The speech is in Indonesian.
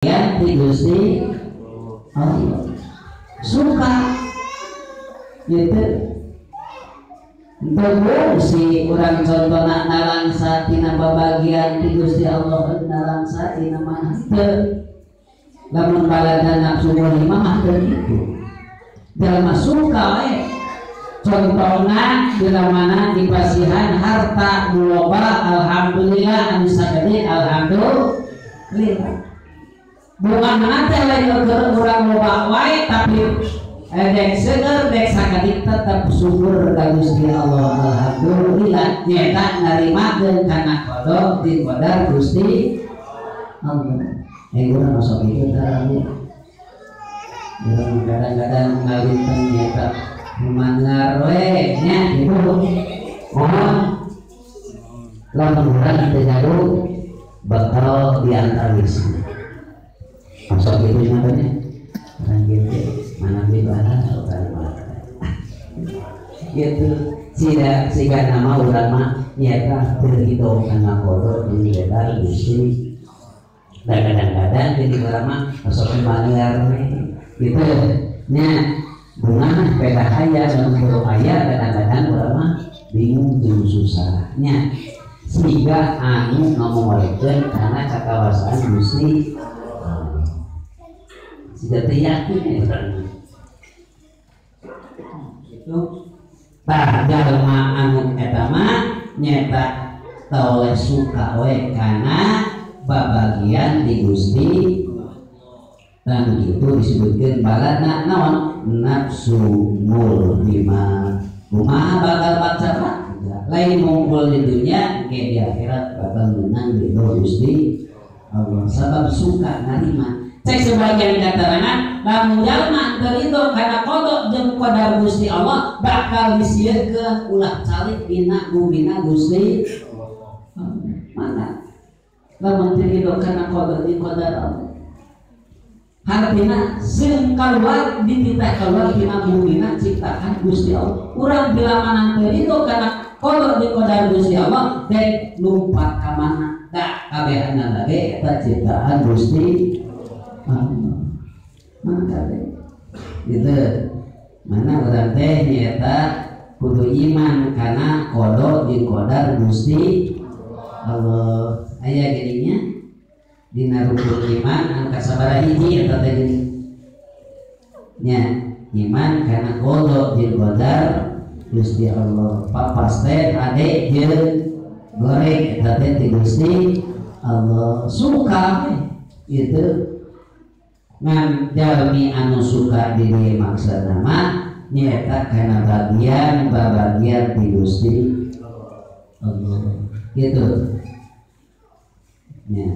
yang ti Gusti Allah suka gitu. Untuk si orang contohna nalangsa tina babagian ti Gusti Allah nalangsa tina mana teu lamun baladan nafsu mah teu kitu jalma suka we contohna bila mana dipasihan harta muloba alhamdulillah anu sagede alhamdulillah bukan nanti lain urang loba wae tapi dek seger dek sakit tetap syukur ka Gusti Allah alhamdulillah nyata narimakeun kana qada di qadar Gusti Allah. Urang masuk itu tarani kadang-kadang ngalitan nyata memangar we nya gitu mohon lamun urang teu nyaru bakal diantaris masuk itu nyatanya orang gitu mana bibara gitu siga nama ulama nyata terhitung karena kodoh ini bedal Gusti dan kadang-kadang jadi ulama masuk kembaliar gitu nya bunga beda kaya dan buruk kaya kadang-kadang ulama bingung jeung susahnya siga anu ngomongkeun karena kakawasaan Gusti sudah yakin ya itu tah jalma anu eta mah nyata toleh suka we kana babagian di Gusti dan itu disebutkeun baladna naon nafsu murhimah kumaha bakal baca lain mumpul di dunia ke di akhirat bakal menang di Gusti Allah sabab suka narima. Cek sebagian keterangan lamun jalma terido kana kodok jeung qadar Gusti Allah bakal disieurkeun ulah calik dina gumina Gusti mana lamun terido kana kodok di qadar Allah hartina sing kaluar dititah kaluar dina gumina ciptaan Gusti Allah urang bila mana terido kana kodok di qadar Gusti Allah dek lumpat ka mana da kabehanna lage eta ciptaan Gusti maka itu mana orang teh nyata kudu iman karena kodo di qadar Gusti Allah aya geuninnya dina rukun iman anu kasabaraha hiji eta teh nya iman karena kodo di qadar Gusti Allah papas teh ade jeung goreng eta teh ti Gusti Allah suka itu ngan jalmi anu suka diri maksud nama nyata karena bagian di Gusti Allah gitu ya.